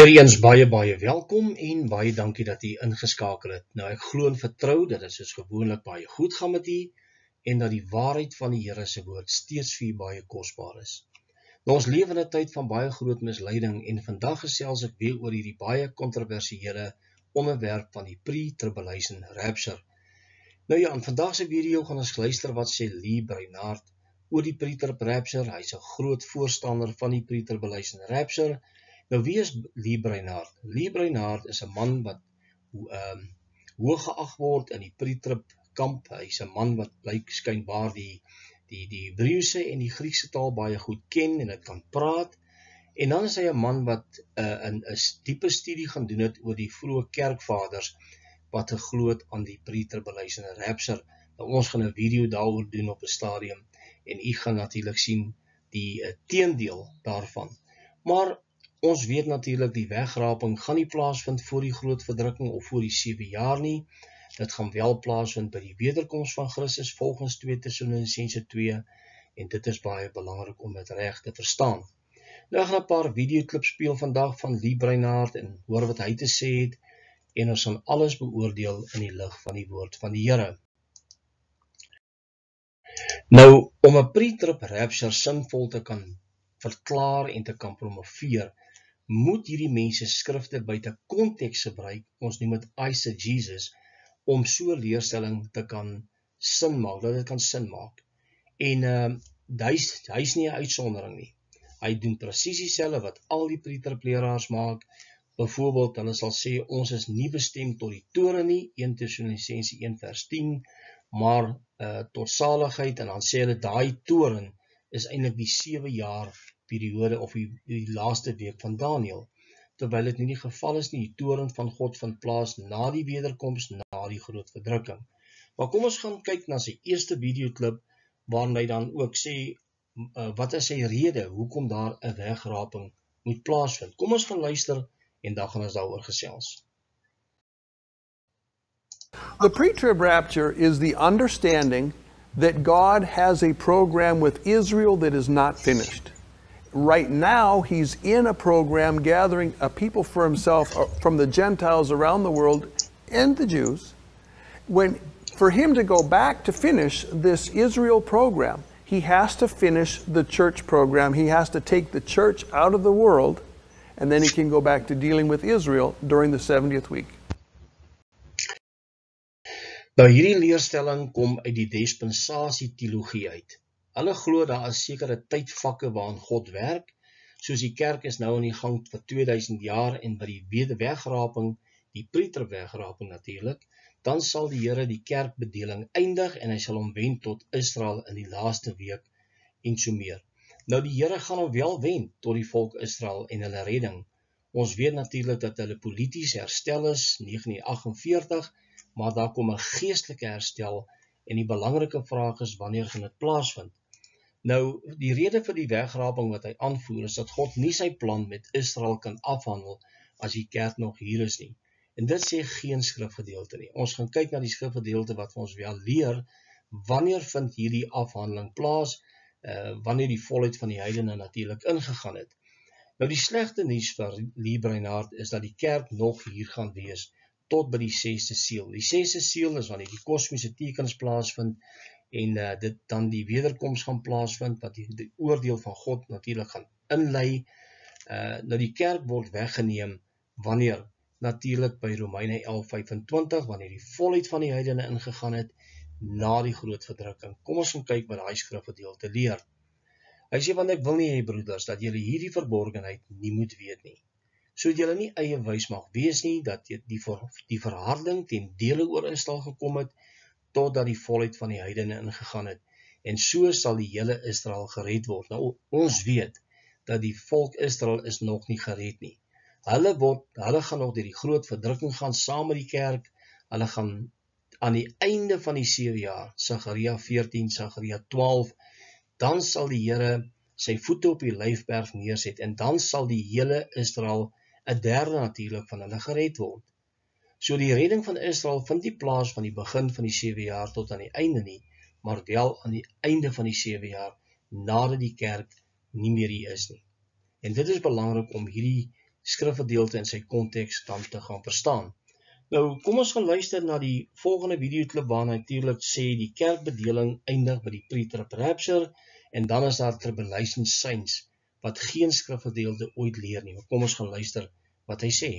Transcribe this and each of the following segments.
Weereens baie welkom en baie dankie dat u ingeskakel het. Nou ek glo en vertrou dat dit soos gewoonlik baie goed gaan met u en dat die waarheid van die Here se woord steeds vir u baie kosbaar is. Nou ons leef in 'n tyd van baie groot misleiding en vandag gesels ek weer oor hierdie baie kontroversiële onderwerp van die pre-tribulation rapture. Nou ja, in vandag se video gaan ons luister wat sê Lee Brainard oor die pre-trib rapture. Hy's 'n groot voorstander van die pre-tribulation rapture. Nou wie is Lee Brainard? Lee Brainard is 'n man wat hoog geag word in die pre-trib kamp. Hy's 'n man wat blyk skynbaar die Hebreëse en die Griekse taal baie goed ken en dit kan praat. En dan is hy 'n man wat 'n diepe studie gaan doen het oor die vroeë kerkvaders wat geglo het aan die pre-tribulation rapture. Nou ons gaan 'n video daaroor doen op 'n stadium en u gaan natuurlik sien die teendeel daarvan. Maar ons weet natuurlik die wegraping gaan nie plaasvind voor die groot verdrukking of voor die 7 jaar nie. Dit gaan wel plaasvind by die wederkoms van Christus volgens 2 Tessalonisense 2 en dit is baie belangrik om dit reg te verstaan. Nou ek gaan 'n paar videoklips speel vandag van Lee Brainard en hoor wat hy te sê het en ons gaan alles beoordeel in die lig van die woord van die Here. Nou om 'n pre-trib rapture sinvol te kan verklaar en te kan promoveer, moet hierdie mense skrifte buite konteks gebruik, ons noem dit eisegesis, om so leerstelling te kan sin maak, dat dit kan sin maak. En hy's nie 'n uitsondering nie. Hy doen presies dieselfde wat al die pre-trib leraars maak. Byvoorbeeld, hulle sal sê, ons is nie bestem tot die toren nie, 1 Tessalonisense 1 vers 10, maar tot saligheid, en dan sê hulle, daai toren is eintlik die 7 jaar periode of die laaste week van Daniël, terwyl dit nie die geval is nie. Die toren van God vind plaas na die wederkoms, na die groot verdrukking. Maar kom ons gaan kyk na sy eerste videoklip, waarin hy dan ook sê, wat is sy rede, hoekom daar 'n wegraping moet plaasvind. Kom ons gaan luister en dan gaan ons daaroor gesels. The pre-trib rapture is the understanding that God has a program with Israel that is not finished. Right now, he's in a program gathering a people for himself from the Gentiles around the world and the Jews. For him to go back to finish this Israel program, he has to finish the church program. He has to take the church out of the world, and then he can go back to dealing with Israel during the 70th week. Nou hierdie leerstelling kom uit die dispensasie-teologie uit. Hulle glo daar is sekere tydvakke waarin God werk, soos die kerk is nou in die gang vir 2000 jaar en by die wegraping, die pre-trib wegraping natuurlik, dan sal die Here die kerkbedeling eindig en hy sal hom wen tot Israel in die laaste week en so meer. Nou die Here gaan hom wel wen tot die volk Israel en hulle redding. Ons weet natuurlik dat hulle polities herstel is, 1948, maar daar kom 'n geestelike herstel en die belangrike vraag is wanneer gaan dit plaasvind. Nou, die rede vir die wegraping wat hy aanvoer is dat God nie sy plan met Israel kan afhandel as die kerk nog hier is nie. En dit sê geen skrifgedeelte nie. Ons gaan kyk na die skrifgedeelte wat ons wel leer, wanneer vind hierdie afhandeling plaas, wanneer die volheid van die heidene natuurlik ingegaan het. Nou die slegte nuus vir Lee Brainard is dat die kerk nog hier gaan wees tot by die 6de seël. Die 6de seël is wanneer die kosmiese tekens plaasvind en dit dan die wederkoms gaan plaasvind, wat die oordeel van God natuurlik gaan inlei. Nou die kerk word weggeneem wanneer natuurlik by Romeine 11:25, wanneer die volheid van die heidene ingegaan het, na die groot verdrukking. Kom ons gaan kyk wat daai skrifgedeelte leer. Hy sê, want ek wil nie hê, broeders, dat julle hierdie verborgenheid nie moet weet nie, sodat julle nie eie wys mag wees nie, dat die verharding ten dele oor Israel gekom het, totdat die volheid van die heidene ingegaan het, en so sal die hele Israel gered word. Nou, ons weet, dat die volk Israel is nog nie gered nie. Hulle gaan nog deur die groot verdrukking gaan, saam met die kerk, hulle gaan aan die einde van die 7 jaar, Sagaria 14, Sagaria 12, dan sal die Here sy voete op die Olyfberg neerset, en dan sal die hele Israel, 'n derde natuurlik van hulle gered word. So die redding van Israel vind nie plaas van die begin van die 7 jaar tot aan die einde nie, maar wel aan die einde van die 7 jaar, nadat die kerk nie meer hier is nie. En dit is belangrik om hierdie skrifgedeelte in sy konteks dan te gaan verstaan. Nou, kom ons gaan luister na die volgende videoklip waar hy natuurlik sê die kerkbedeling eindig by die pre-trib rapture en dan is daar tribulation signs wat geen skrifgedeelte ooit leer nie. Maar kom ons gaan luister wat hy sê.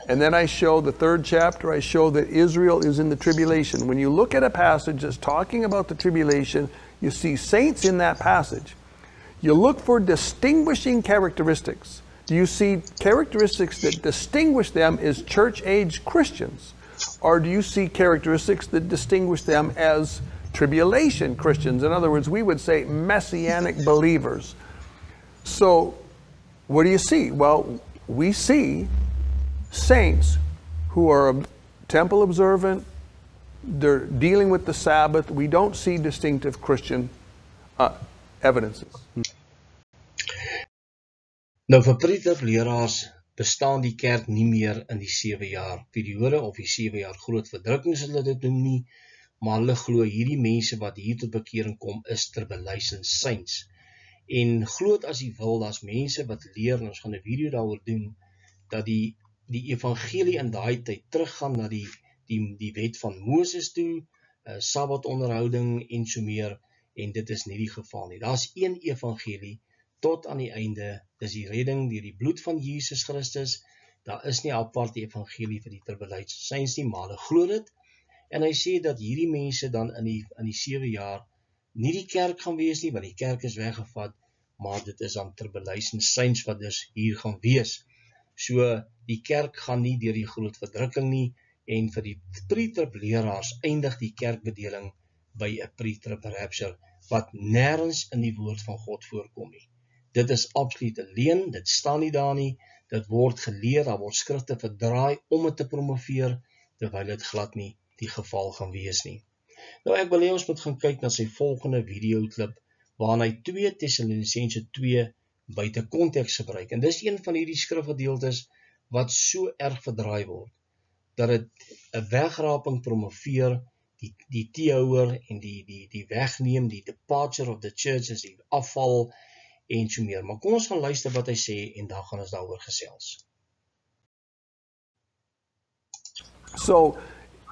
And then I show the 3rd chapter, I show that Israel is in the tribulation. When you look at a passage that's talking about the tribulation, you see saints in that passage. You look for distinguishing characteristics. Do you see characteristics that distinguish them as church-age Christians? Or do you see characteristics that distinguish them as tribulation Christians? In other words, we would say messianic believers. So, what do you see? Well, we see saints who are temple observant, they're dealing with the Sabbath. We don't see distinctive Christian evidences. Nou vir pre-trib leraars bestaan die kerk nie meer in die 7 jaar periode of die 7 jaar groot verdrukking as hulle dit noem nie, maar hulle glo hierdie mense wat hier tot bekering kom is tribulation saints. En groot as jy wil, daar's mense wat leer, en ons gaan 'n video daaroor doen, dat die evangelie in daai tyd teruggaan na die wet van Moses toe, sabbatonderhouding en so meer, en dit is nie die geval nie. Daar's een evangelie tot aan die einde, dis die redding deur die bloed van Jesus Christus. Daar is nie 'n aparte evangelie vir die tribulation saints nie, maar hulle glo dit. En hy sê dat hierdie mense dan in die 7 jaar nie die kerk gaan wees nie, want die kerk is weggevat, maar dit is dan tribulation saints wat dus hier gaan wees. So die kerk gaan nie deur die groot verdrukking nie, en vir die pre-trib leraars eindig die kerkbedeling by 'n pre-trib rapture wat nêrens in die woord van God voorkom nie. Dit is absoluut 'n leuen, dit staan nie daar nie, dit word geleer, daar word skrifte verdraai om dit te promoveer, terwyl dit glad nie die geval gaan wees nie. Nou ek wil hê ons moet gaan kyk na sy volgende videoklip, waarin hy 2 Tessalonisense 2 buite konteks gebruik. En dis een van hierdie skrifgedeeltes wat so erg verdraai word, dat dit 'n wegraping promoveer, die teehouer en die wegneem, die departure of the church is die afval en so meer. Maar kom ons gaan luister wat hy sê en dan gaan ons daaroor gesels. So,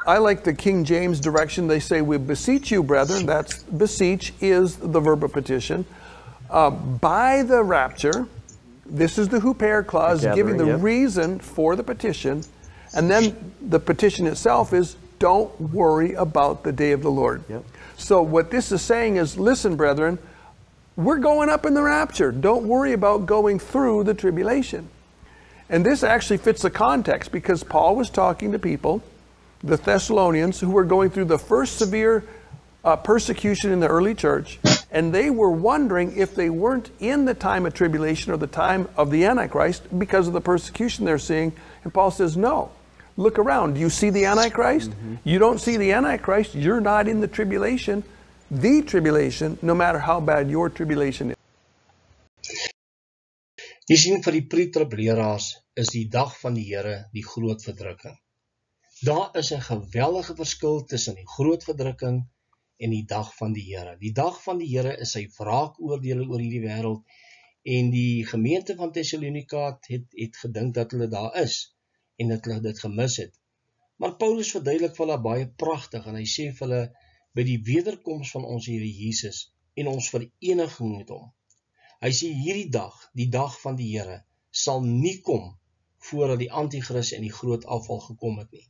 I like the King James direction. They say, we beseech you, brethren. That's beseech is the verb of petition. By the rapture, this is the huper clause, giving the reason for the petition. And then the petition itself is, don't worry about the day of the Lord. Yep. So what this is saying is, listen, brethren, we're going up in the rapture. Don't worry about going through the tribulation. And this actually fits the context, because Paul was talking to people, the Thessalonians, who were going through the first severe persecution in the early church, and they were wondering if they weren't in the time of tribulation or the time of the Antichrist because of the persecution they're seeing. And Paul says, no, look around. Do you see the Antichrist? You don't see the Antichrist, you're not in the tribulation, no matter how bad your tribulation is. Jy sien, vir die pre-trib leraars is die dag van die Here die groot verdrukking. Daar is 'n geweldige verskil tussen die groot verdrukking en die dag van die Here. Die dag van die Here is sy wraakoordele oor hierdie wêreld, en die gemeente van Thessalonika het gedink dat hulle daar is en dat hulle dit gemis het. Maar Paulus verduidelik vir hulle baie pragtig, en hy sê vir hulle, by die wederkoms van ons Here Jesus en ons vereniging met hom, hy sê hierdie dag, die dag van die Here, sal nie kom voordat die antichrist en die groot afval gekom het nie.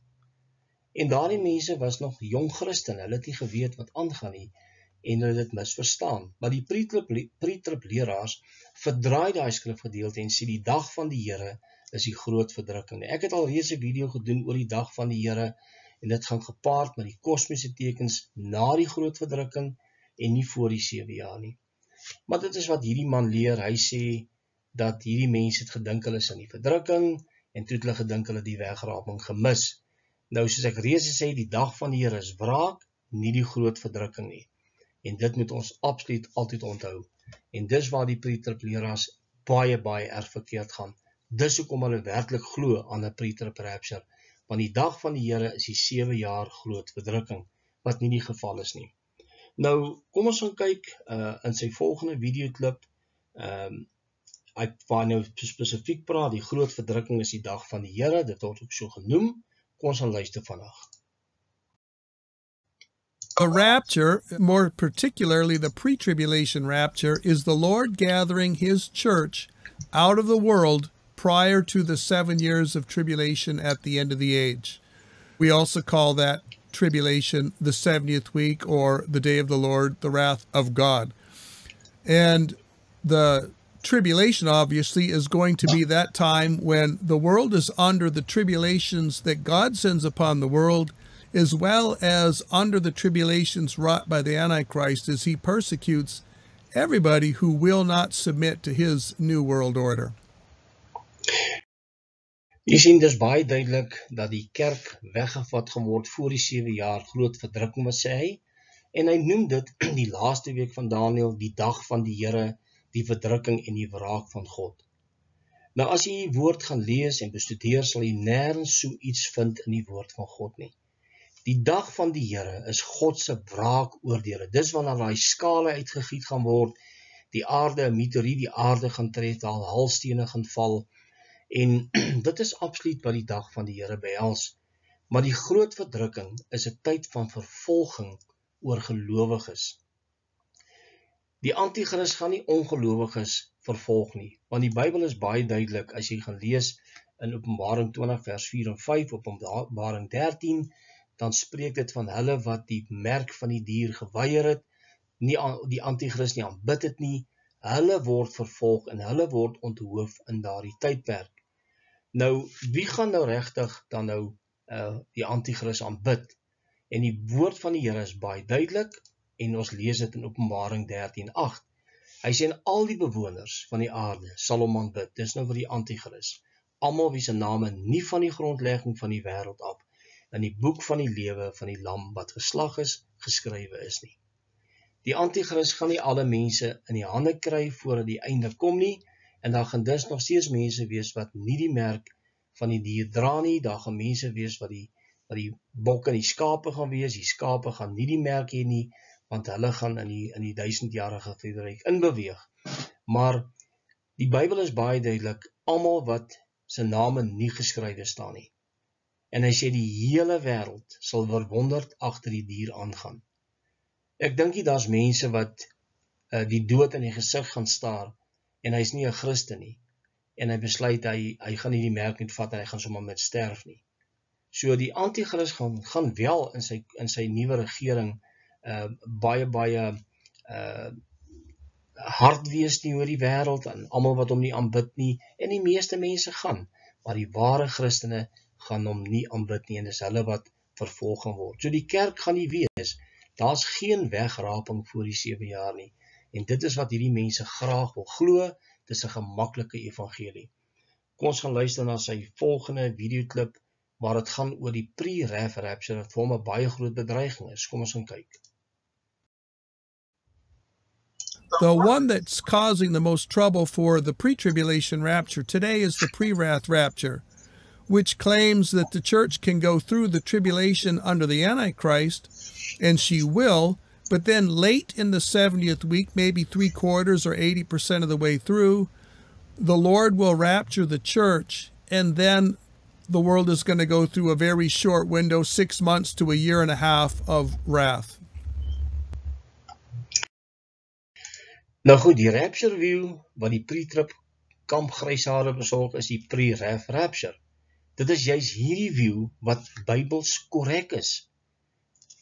En daardie mense was nog jong Christen, hulle het nie geweet wat aangaan nie, en hulle het dit misverstaan. Maar die pre-trib leraars verdraai daai skrifgedeelte en sê die dag van die Here is die groot verdrukking. Ek het al reeds 'n video gedoen oor die dag van die Here, en dit gaan gepaard met die kosmiese tekens na die groot verdrukking en nie voor die 7 jaar nie. Maar dit is wat hierdie man leer. Hy sê dat hierdie mense het gedink hulle is in die verdrukking, en toe het hulle gedink hulle die wegraping gemis. Nou, soos ek reeds sê, die dag van die Here is wraak, nie die groot verdrukking nie. En dit moet ons absoluut altyd onthou. En dis waar die pre-trib leraars baie erg verkeerd gaan. Dis hoekom hulle werklik glo aan 'n pre-trib rapture, want die dag van die Here is die 7 jaar groot verdrukking, wat nie die geval is nie. Nou, kom ons gaan kyk in sy volgende videoklip, waar nou spesifiek praat, die groot verdrukking is die dag van die Here, dit word ook so genoem. Kom ons gaan luister vandag. The rapture, more particularly the pre-tribulation rapture, is the Lord gathering his church out of the world prior to the 7 years of tribulation at the end of the age. We also call that tribulation the 70th week, or the day of the Lord, the wrath of God. And the tribulation, obviously, is going to be that time when the world is under the tribulations that God sends upon the world, as well as under the tribulations wrought by the Antichrist as he persecutes everybody who will not submit to his new world order. Jy sien, dis baie duidelik dat die kerk weggevat geword voor die 7 jaar groot verdrukking was, sê hy, en hy noem dit die laaste week van Daniël, die dag van die Here, die verdrukking en die wraak van God. Nou as jy die woord gaan lees en bestudeer, sal jy nêrens so iets vind in die woord van God nie. Die dag van die Here is God se wraakoordele. Dis wanneer daai skale uitgegiet gaan word, die aarde, 'n meteoriet die aarde gaan tref, daar haalstene gaan val, en dit is absoluut wat die dag van die Here behels. Maar die groot verdrukking is 'n tyd van vervolging oor gelowiges. Die anti-kris gaan nie ongelowiges vervolg nie, want die Bybel is baie duidelik, as jy gaan lees in Openbaring 20 vers 4 en 5, Openbaring 13, dan spreek dit van hulle wat die merk van die dier geweier het, nie die anti-kris nie aanbid het nie, hulle word vervolg en hulle word onthoof in daardie tydperk. Nou, wie gaan nou regtig dan nou die anti-kris aanbid? En die woord van die Here is baie duidelik, en ons lees dit in Openbaring 13:8. Hy sê, en al die bewoners van die aarde sal hom aanbid. Dis nou vir die anti-kris. Almal wie se name nie van die grondlegging van die wêreld af in die boek van die lewe van die lam wat geslag is, geskrywe is nie. Die anti-kris gaan nie alle mense in die hande kry voordat die einde kom nie, en daar gaan dus nog steeds mense wees wat nie die merk van die dier dra nie, daar gaan mense wees wat die bok en die skape gaan wees, die skape gaan nie die merk hê nie, want hulle gaan in die 1000-jarige vrederyk inbeweeg. Maar die Bybel is baie duidelik, almal wat se name nie geskrywe staan nie. En hy sê die hele wêreld sal verwonderd agter die dier aangaan. Ek dink nie daar's mense wat die dood in die gesig gaan staar, en hy's nie 'n Christen nie, en hy besluit hy gaan nie die merk net vat en hy gaan sommer met sterf nie. So die anti-kris gaan wel in sy nuwe regering baie hard wees nie oor die wêreld, en almal wat hom nie aanbid nie, en die meeste mense gaan, maar die ware Christene gaan hom nie aanbid nie, en dis hulle wat vervolg gaan word. So die kerk gaan nie wees, daar's geen wegraping voor die 7 jaar nie, en dit is wat hierdie mense graag wil glo, dis 'n gemaklike evangelie. Kom ons gaan luister na sy volgende videoklip, waar dit gaan oor die pre-rapture, wat vir hom 'n baie groot bedreiging is. Kom ons gaan kyk. The one that's causing the most trouble for the pre-tribulation rapture today is the pre-wrath rapture, which claims that the church can go through the tribulation under the Antichrist, and she will, but then late in the 70th week, maybe 3/4 or 80% of the way through, the Lord will rapture the church, and then the world is going to go through a very short window, 6 months to a year and a half of wrath. Nou goed, die rapture view wat die pre-trib kamp gryshare besorg, is die pre-rapture. Dit is juist hierdie view wat Bybels korrek is.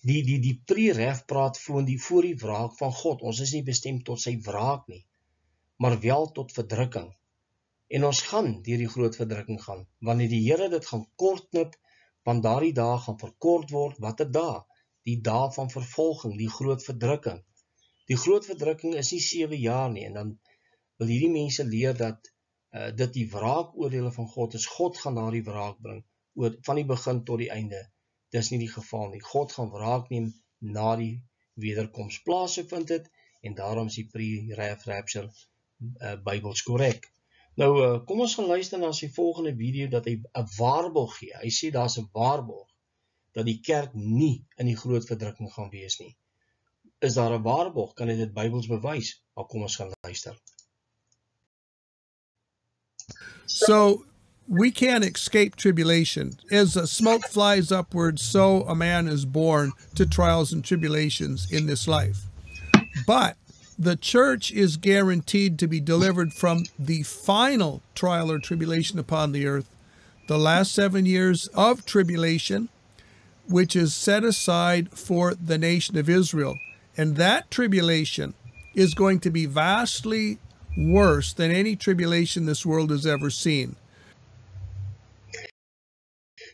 Die pre-rap praat voor die wraak van God. Ons is nie bestem tot sy wraak nie, maar wel tot verdrukking. En ons gaan deur die groot verdrukking gaan, wanneer die Here dit gaan kortknip, want daardie dae gaan verkort word. Watter dae? Die dae van vervolging, die groot verdrukking. Die groot verdrukking is nie 7 jaar nie, en dan wil hierdie mense leer dat dit die wraakoordele van God is. God gaan daardie wraak bring, van die begin tot die einde. Dis nie die geval nie. God gaan wraak neem na die wederkoms plaasvind het, en daarom is die pre-rapture Bybels korrek. Nou, kom ons gaan luister na sy volgende video, dat hy 'n waarborg gee. Hy sê daar's 'n waarborg, dat die kerk nie in die groot verdrukking gaan wees nie. Is daar 'n waarborg? Kan hy dit Bybels bewys? Maar kom ons gaan luister. So we can't escape tribulation. As the smoke flies upward, so a man is born to trials and tribulations in this life. But the church is guaranteed to be delivered from the final trial or tribulation upon the earth, the last 7 years of tribulation, which is set aside for the nation of Israel. And that tribulation is going to be vastly worse than any tribulation this world has ever seen.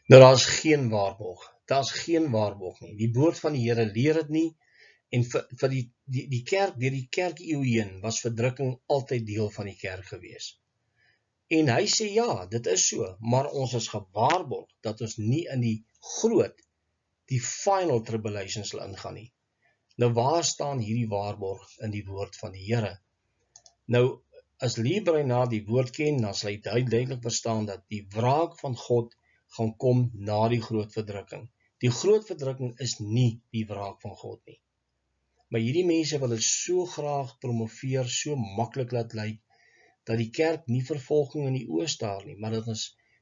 Nou, daar's geen waarborg. Daar's geen waarborg nie. Die woord van die Here leer dit nie. En vir die kerk, deur die kerk eeu heen, was verdrukking altyd deel van die kerk gewees. En hy sê ja, dit is so, maar ons is gewaarborg dat ons nie in die final tribulation sal ingaan nie. Nou, waar staan hierdie waarborg in die woord van die Here? Nou, as Liebrein na die woord ken, dan sal hy duidelik verstaan dat die wraak van God gaan kom na die groot verdrukking. Die groot verdrukking is nie die wraak van God nie. Maar hierdie mense wil dit so graag promoveer, so maklik laat lyk, dat die kerk nie vervolging in die oë staar nie, maar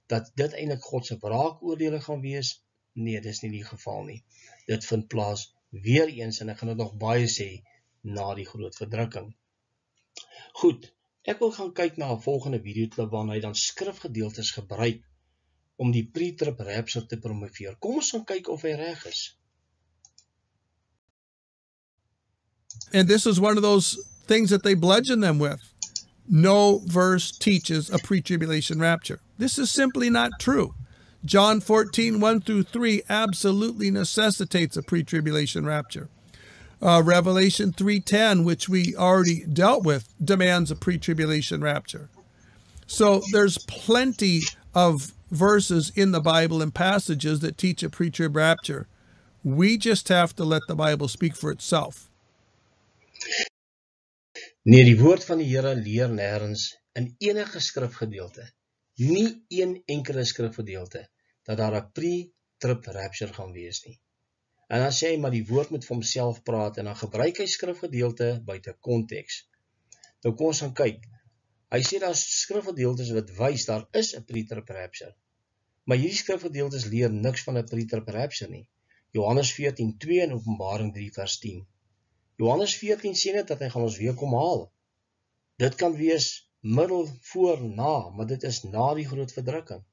dat dit eintlik God se wraakoordele gaan wees. Nee, dis nie die geval nie. Dit vind plaas weer eens, en ek gaan dit nog baie sê, na die groot verdrukking. Goed, ek wil gaan kyk na 'n volgende videoklip waarin hy dan skrifgedeeltes gebruik om die pre-trib rapture te promoveer. Kom ons gaan kyk of hy reg is. And this is one of those things that they bludgeon them with. No verse teaches a pre-tribulation rapture. This is simply not true. John 14:1-3 absolutely necessitates a pre-tribulation rapture. Revelation 3:10, which we already dealt with, demands a pre-tribulation rapture. So there's plenty of verses in the Bible and passages that teach a pre-trib rapture. We just have to let the Bible speak for itself. Nee, die woord van die Here leer nêrens in enige skrifgedeelte, nie een enkele skrifgedeelte, dat daar 'n pre-trib rapture gaan wees nie. En dan sê hy, maar die woord moet vir homself praat, en dan gebruik hy skrifgedeelte buite konteks. Nou kom ons gaan kyk. Hy sê daar is skrifgedeeltes wat wys daar is 'n pre-trib rapture. Maar hierdie skrifgedeeltes leer niks van 'n pre-trib rapture nie. Johannes 14:2 en Openbaring 3:10. Johannes 14 sê net dat hy gaan ons weer kom haal. Dit kan wees middel, voor, na, maar dit is na die groot verdrukking.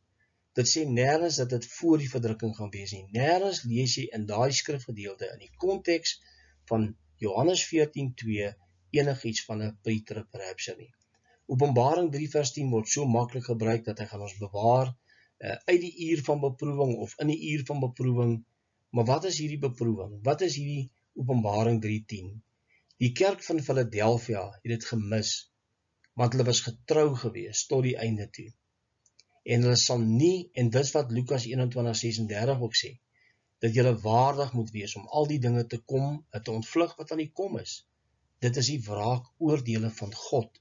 Dit sê nêrens dat dit voor die verdrukking gaan wees nie. Nêrens lees jy in daai skrifgedeelte in die konteks van Johannes 14:2 enigiets van 'n pre-trib rapture nie. Openbaring 3:10 word so maklik gebruik dat hy gaan ons bewaar uit die uur van beproewing of in die uur van beproewing. Maar wat is hierdie beproewing? Wat is hierdie Openbaring 3:10? Die kerk van Philadelphia het dit gemis, want hulle was getrou gewees tot die einde toe. En hulle sal nie, en dis wat Lukas 21:36 ook sê, dat julle waardig moet wees om al die dinge te ontvlug wat aan die kom is. Dit is die wraakoordele van God.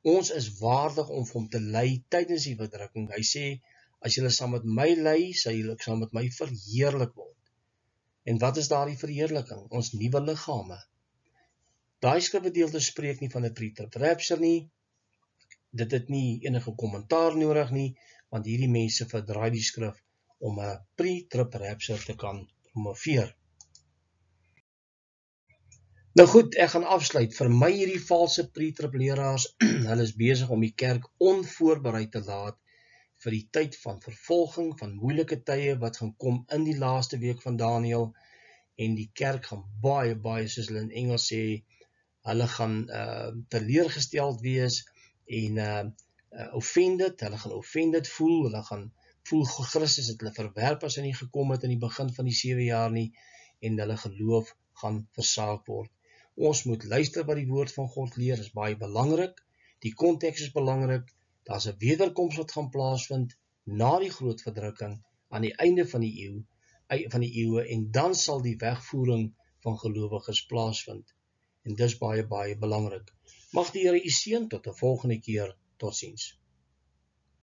Ons is waardig om hom te lei tydens die verdrukking. Hy sê, as julle saam met my lei, sal julle saam met my verheerlik word. En wat is daardie verheerliking? Ons nuwe liggame. Daai skrifgedeelte spreek nie van 'n pre-trib rapture nie. Dit het nie enige kommentaar nodig nie, want hierdie mense verdraai die skrif om 'n pre-trib rapture te kan promoveer. Nou goed, ek gaan afsluit. Vir my hierdie valse pre-trib leraars, hulle is besig om die kerk onvoorbereid te laat vir die tyd van vervolging, van moeilike tye wat gaan kom in die laaste week van Daniël, en die kerk gaan baie, soos hulle in Engels sê, hulle gaan teleurgesteld wees en offended, hulle gaan offended voel, hulle gaan voel Christus het hulle verwerp as hy nie gekom het in die begin van die 7 jaar nie, en hulle geloof gaan versaak word. Ons moet luister wat die woord van God leer, is baie belangrik, die konteks is belangrik, daar's 'n wederkoms wat gaan plaasvind na die groot verdrukking aan die einde van die eeue, en dan sal die wegvoering van gelowiges plaasvind. En dis baie belangrik. Mag die Here u seën tot 'n volgende keer. Totsiens.